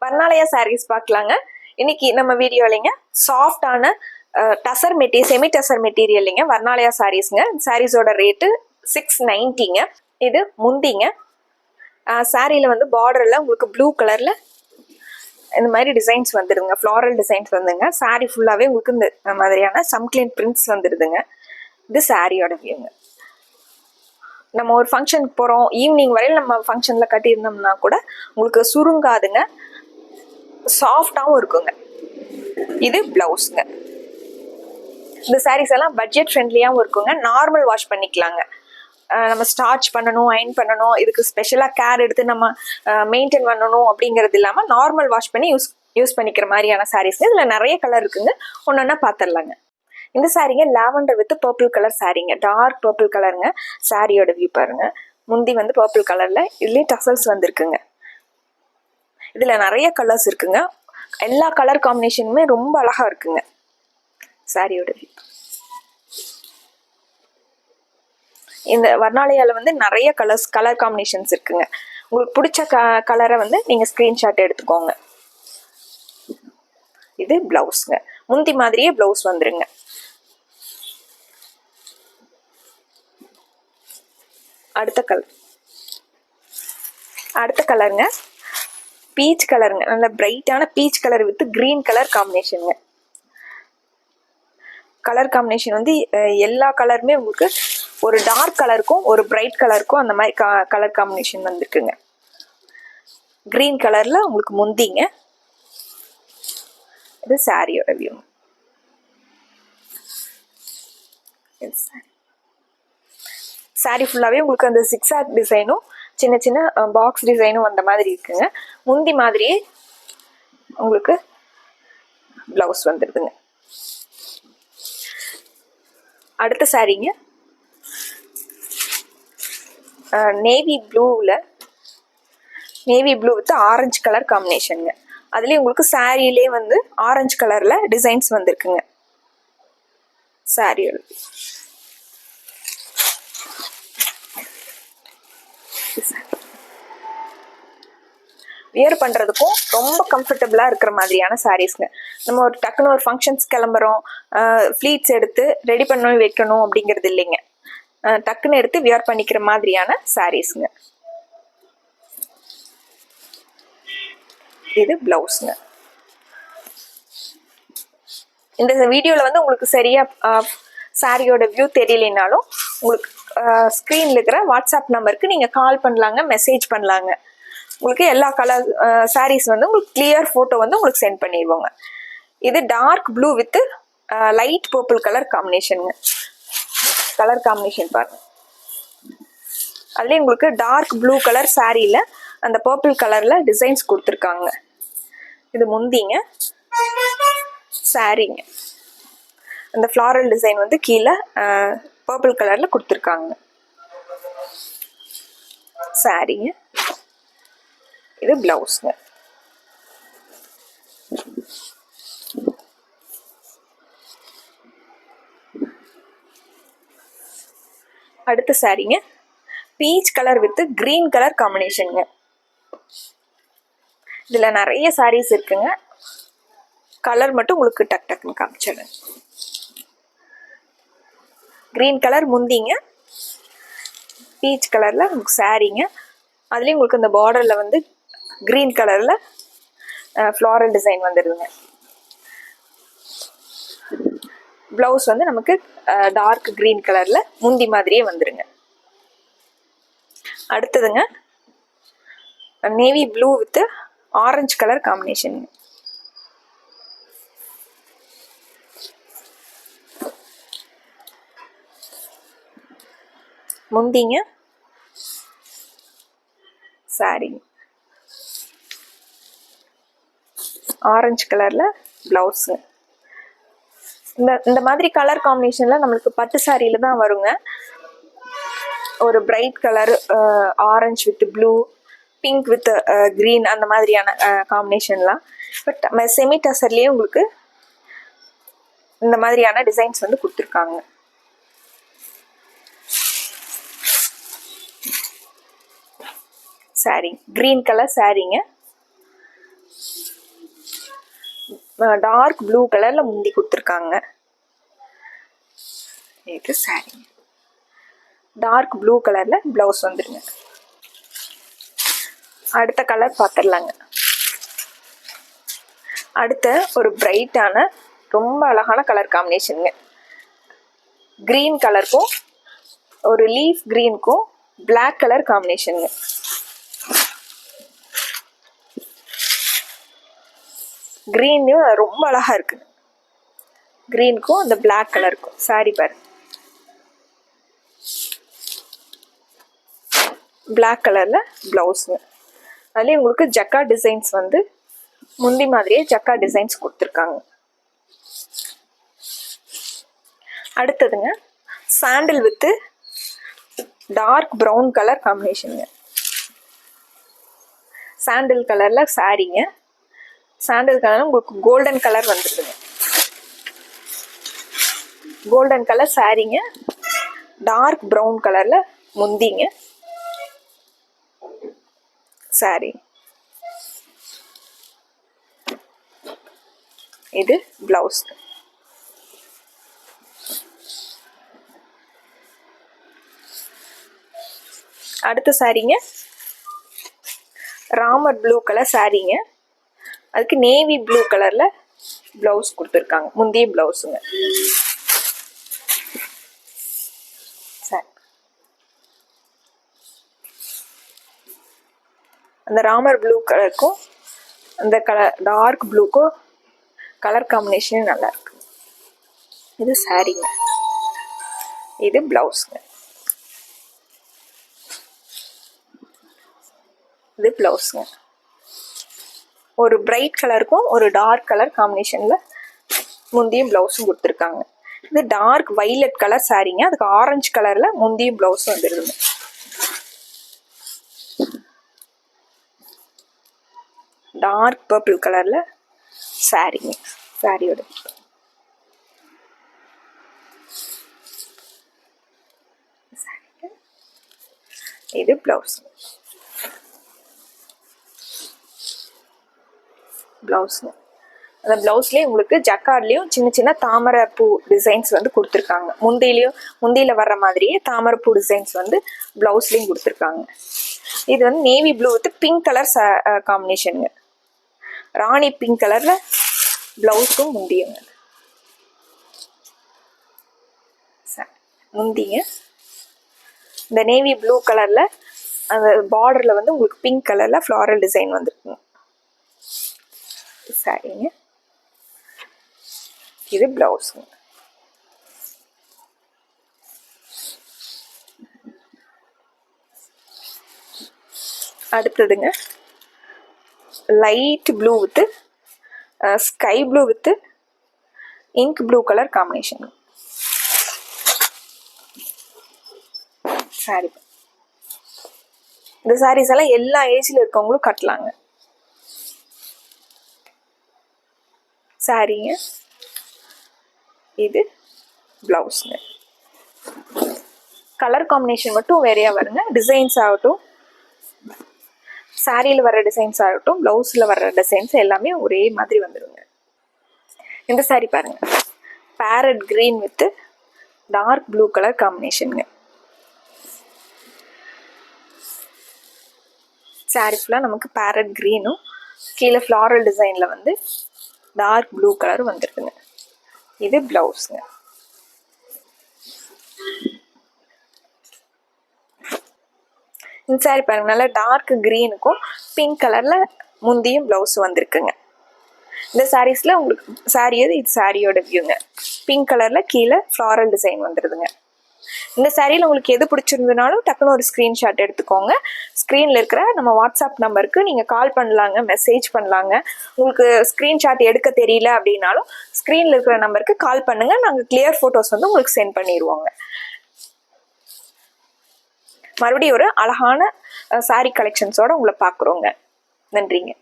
வர்ணாலயா சாரீஸ் பார்க்கலாங்க. இன்னைக்கு நம்ம வீடியோலைங்க சாஃப்டான டசர் மெட்டீரியல், செமி டசர் மெட்டீரியல்லைங்க வர்ணாலயா சாரீஸ்ங்க. சாரீஸோட ரேட்டு 690ங்க. இது முந்திங்க. சாரியில் வந்து பார்டரில் உங்களுக்கு ப்ளூ கலரில் இந்த மாதிரி டிசைன்ஸ் வந்துடுதுங்க, ஃப்ளாரல் டிசைன்ஸ் வந்துங்க. சாரீ ஃபுல்லாகவே உங்களுக்கு இந்த மாதிரியான சம்க்ளைன் பிரிண்ட்ஸ் வந்துடுதுங்க. இது சாரியோட வியூங்க. நம்ம ஒரு ஃபங்க்ஷனுக்கு போகிறோம், ஈவினிங் வரையில் நம்ம ஃபங்க்ஷனில் கட்டியிருந்தோம்னா கூட உங்களுக்கு சுருங்காதுங்க, சாஃப்டாகவும் இருக்குங்க. இது ப்ளவுஸுங்க. இந்த சாரீஸ் எல்லாம் பட்ஜெட் ஃப்ரெண்ட்லியாகவும் இருக்குங்க. நார்மல் வாஷ் பண்ணிக்கலாங்க. நம்ம ஸ்டார்ச் பண்ணணும், அயன் பண்ணணும், இதுக்கு ஸ்பெஷலாக கேர் எடுத்து நம்ம மெயின்டைன் பண்ணணும் அப்படிங்கிறது இல்லாமல் நார்மல் வாஷ் பண்ணி யூஸ் பண்ணிக்கிற மாதிரியான சாரீஸ்ங்க. இதில் நிறைய கலர் இருக்குங்க, ஒன்று ஒன்றா பார்த்துடலாங்க. இந்த சாரீங்க லாவெண்டர் வித் பர்பிள் கலர் சாரீங்க, டார்க் பர்பிள் கலருங்க. சாரியோட வியூ பாருங்க. முந்தி வந்து பர்பிள் கலரில், இதுலேயும் டசல்ஸ் வந்துருக்குங்க. இதில் நிறைய கலர்ஸ் இருக்குங்க. எல்லா கலர் காம்பினேஷனுமே ரொம்ப அழகாக இருக்குங்க. சாரியோட வியூ. இந்த வர்ணாலயாவில் வந்து நிறைய கலர் காம்பினேஷன்ஸ் இருக்குங்க. உங்களுக்கு பிடிச்ச கலரை வந்து நீங்கள் ஸ்க்ரீன்ஷாட் எடுத்துக்கோங்க. இது ப்ளவுஸுங்க. முந்தி மாதிரியே ப்ளவுஸ் வந்துருங்க. அடுத்த கலருங்க பீச் கலருங்க. நல்ல பிரைட்டான peach colour with green colour காம்பினேஷனுங்க. கலர் காம்பினேஷன் வந்து எல்லா கலருமே உங்களுக்கு ஒரு டார்க் கலருக்கும் ஒரு பிரைட் கலருக்கும் அந்த மாதிரி கலர் காம்பினேஷன் வந்துருக்குங்க. கிரீன் கலர்ல உங்களுக்கு முந்திங்க. இது சாரியோட வியூ. சாரி ஃபுல்லாகவே உங்களுக்கு அந்த சிக்ஸாக் டிசைனும் சின்ன சின்ன பாக்ஸ் டிசைனும் வந்த மாதிரி இருக்குங்க. முந்தி மாதிரியே உங்களுக்கு ப்ளவுஸ் வந்துடுதுங்க. அடுத்த சாரீங்க நேவி ப்ளூவில், navy blue with orange colour காம்பினேஷனுங்க. அதுலேயும் உங்களுக்கு சாரியிலே வந்து ஆரஞ்சு கலரில் டிசைன்ஸ் வந்துருக்குங்க. சாரியோட வியர் பண்ணுறதுக்கும் ரொம்ப கம்ஃபர்டபுளாக இருக்கிற மாதிரியான சாரீஸ்ங்க. நம்ம ஒரு டக்குன்னு ஒரு ஃபங்க்ஷன்ஸ் கிளம்புறோம், ஃப்ளீட்ஸ் எடுத்து ரெடி பண்ணி வைக்கணும் அப்படிங்கிறது இல்லைங்க. டக்குன்னு எடுத்து வியர் பண்ணிக்கிற மாதிரியான சாரீஸ்ங்க. இது ப்ளவுஸுங்க. இந்த வீடியோவில் வந்து உங்களுக்கு சரியாக சாரியோட வியூ தெரியலைனாலும் உங்களுக்கு ஸ்க்ரீனில் இருக்கிற வாட்ஸ்அப் நம்பருக்கு நீங்கள் கால் பண்ணலாங்க, மெசேஜ் பண்ணலாங்க. உங்களுக்கு எல்லா கலர் சாரீஸ் வந்து உங்களுக்கு கிளியர் ஃபோட்டோ வந்து உங்களுக்கு சென்ட் பண்ணிடுவோங்க. இது dark blue with light purple colour காம்பினேஷனுங்க. கலர் காம்பினேஷன் பாருங்க. அதுலேயே உங்களுக்கு டார்க் ப்ளூ கலர் சாரியில் அந்த பர்பிள் கலரில் டிசைன்ஸ் கொடுத்துருக்காங்க. இது முந்திங்க. சாரிங்க அந்த ஃப்ளாரல் டிசைன் வந்து கீழே பர்பிள் கலரில் கொடுத்துருக்காங்க. சாரிங்க. இது ப்ளவுஸுங்க. அடுத்த சாரீங்க peach colour with green colour காம்பினேஷனுங்க. இதில் நிறைய சாரீஸ் இருக்குங்க. கலர் மட்டும் உங்களுக்கு டக்குன்னு காமிச்சிடுறேன். கிரீன் கலர் முந்திங்க, பீச் கலரில் உங்களுக்கு சாரீங்க. அதுலேயும் உங்களுக்கு இந்த பார்டரில் வந்து கிரீன் கலரில் ஃப்ளாரல் டிசைன் வந்துடுதுங்க. ப்ளவுஸ் வந்து நமக்கு டார்க் கிரீன் கலரில் முந்தி மாதிரியே வந்துடுங்க. அடுத்ததுங்க navy blue with orange colour காம்பினேஷனுங்க. முந்திங்க, சாரி ஆரஞ்சு கலரில் ப்ளவுஸு. இந்த மாதிரி கலர் காம்பினேஷனில் நம்மளுக்கு பட்டு சாரியில் தான் வருங்க. ஒரு bright colour orange with blue, pink with green அந்த மாதிரியான காம்பினேஷன்லாம். பட் செமி டசர்லேயே உங்களுக்கு இந்த மாதிரியான டிசைன்ஸ் வந்து கொடுத்துருக்காங்க. சாரி கிரீன் கலர் சாரீங்க. டார்க் ப்ளூ கலர்ல முந்தி கொடுத்துருக்காங்க. இது சாரி டார்க் ப்ளூ கலர்ல பிளவுஸ் வந்துருங்க. அடுத்த கலர் பார்த்துடலாங்க. அடுத்த ஒரு பிரைட்டான ரொம்ப அழகான கலர் காம்பினேஷனுங்க. கிரீன் கலருக்கும் ஒரு லீஃப் கிரீனுக்கும் பிளாக் கலர் காம்பினேஷனுங்க. கிரீன்லயும் ரொம்ப அழகா இருக்கு. கிரீனுக்கும் அந்த பிளாக் கலருக்கும் சாரி பாரு. பிளாக் கலர்ல பிளவுஸுங்க. அதுலேயே உங்களுக்கு ஜக்கா டிசைன்ஸ் வந்து முந்தி மாதிரியே ஜக்கா டிசைன்ஸ் கொடுத்துருக்காங்க. அடுத்ததுங்க sandal with dark brown colour காம்பினேஷனுங்க. சாண்டில் கலர்ல சாரீங்க. சாண்டில் கலர் உங்களுக்கு கோல்டன் கலர் வந்துருக்குங்க. கோல்டன் கலர் சாரீங்க. டார்க் ப்ரௌன் கலர்ல முந்திங்க சாரி. இது பிளவுஸ். அடுத்த சாரீங்க ராமர் ப்ளூ கலர் சாரீங்க. அதுக்கு நேவி ப்ளூ கலர்ல பிளவுஸ் கொடுத்துருக்காங்க. முந்தைய பிளவுஸுங்க. சரி, அந்த ராமர் ப்ளூ கலருக்கும் அந்த கலர் டார்க் ப்ளூக்கும் கலர் காம்பினேஷன் நல்லா இருக்கு. இது சாரீங்க. இது பிளவுஸ்ங்க. இது பிளவுஸ்ங்க. ஒரு பிரைட் கலருக்கும் ஒரு டார்க் கலர் காம்பினேஷன்ல முந்தியும் பிளவுஸும் கொடுத்துருக்காங்க. இது டார்க் வைலட் கலர் சாரீங்க. அதுக்கு ஆரஞ்சு கலர்ல முந்தியும் பிளவுஸும் வந்துருதுங்க. டார்க் பர்பிள் கலர்ல சாரீங்க. சாரியோட இது பிளவுஸ். பிளவுஸ்ங்க. அந்த பிளவுஸ்லேயே உங்களுக்கு ஜக்கார்ட்லேயும் சின்ன சின்ன தாமரை பூ டிசைன்ஸ் வந்து கொடுத்துருக்காங்க. முந்தியில வர்ற மாதிரியே தாமரை பூ டிசைன்ஸ் வந்து பிளவுஸ்லேயும் கொடுத்துருக்காங்க. இது வந்து navy blue with pink colour காம்பினேஷனுங்க. ராணி பிங்க் கலர்ல பிளவுஸும் முந்தியுங்க. முந்திங்க இந்த நேவி ப்ளூ கலர்ல அந்த பார்டர்ல வந்து உங்களுக்கு பிங்க் கலர்ல ஃப்ளாரல் டிசைன் வந்துருக்குங்க. சாரிங்க. இது பிளவுஸுங்க. அடுத்ததுங்க light blue with sky blue with ink blue colour combination sari. இந்த சாரீஸ் எல்லாம் எல்லா ஏஜ்ல இருக்கவங்களும் கட்டலாங்க. சாரிங்க. இது பிளவுஸ்ங்க. கலர் காம்பினேஷன் மட்டும் வேறையா வருங்க. டிசைன்ஸ் ஆகட்டும், சாரியில் வர்ற டிசைன்ஸ் ஆகட்டும், பிளவுஸில் வர்ற டிசைன்ஸ் எல்லாமே ஒரே மாதிரி வந்துடுங்க. இந்த சாரி பாருங்க, parrot green with dark blue colour காம்பினேஷனுங்க. சாரி ஃபுல்லாக நமக்கு பேரட் கிரீனும் கீழே ஃப்ளாரல் டிசைனில் வந்து டார்க் ப்ளூ கலர் வந்துருக்குங்க. இது பிளவுஸ்ங்க. இந்த சாரி பாருங்க, நல்லா டார்க் கிரீனுக்கும் பிங்க் கலர்ல முந்தியும் பிளவுஸ் வந்திருக்குங்க. இந்த சாரீஸ்ல உங்களுக்கு சாரி இது சாரியோட வியூங்க. பிங்க் கலர்ல கீழே ஃப்ளாரல் டிசைன் வந்துருதுங்க. இந்த சாரியில் உங்களுக்கு எது பிடிச்சிருந்ததுனாலும் டக்குன்னு ஒரு ஸ்க்ரீன்ஷாட் எடுத்துக்கோங்க. ஸ்க்ரீனில் இருக்கிற நம்ம வாட்ஸ்அப் நம்பருக்கு நீங்கள் கால் பண்ணலாங்க, மெசேஜ் பண்ணலாங்க. உங்களுக்கு ஸ்க்ரீன்ஷாட் எடுக்க தெரியல அப்படின்னாலும் ஸ்க்ரீனில் இருக்கிற நம்பருக்கு கால் பண்ணுங்கள். நாங்கள் கிளியர் ஃபோட்டோஸ் வந்து உங்களுக்கு சென்ட் பண்ணிடுவோங்க. மறுபடியும் ஒரு அழகான சாரி கலெக்ஷன்ஸோட உங்களை பார்க்குறோங்க. நன்றிங்க.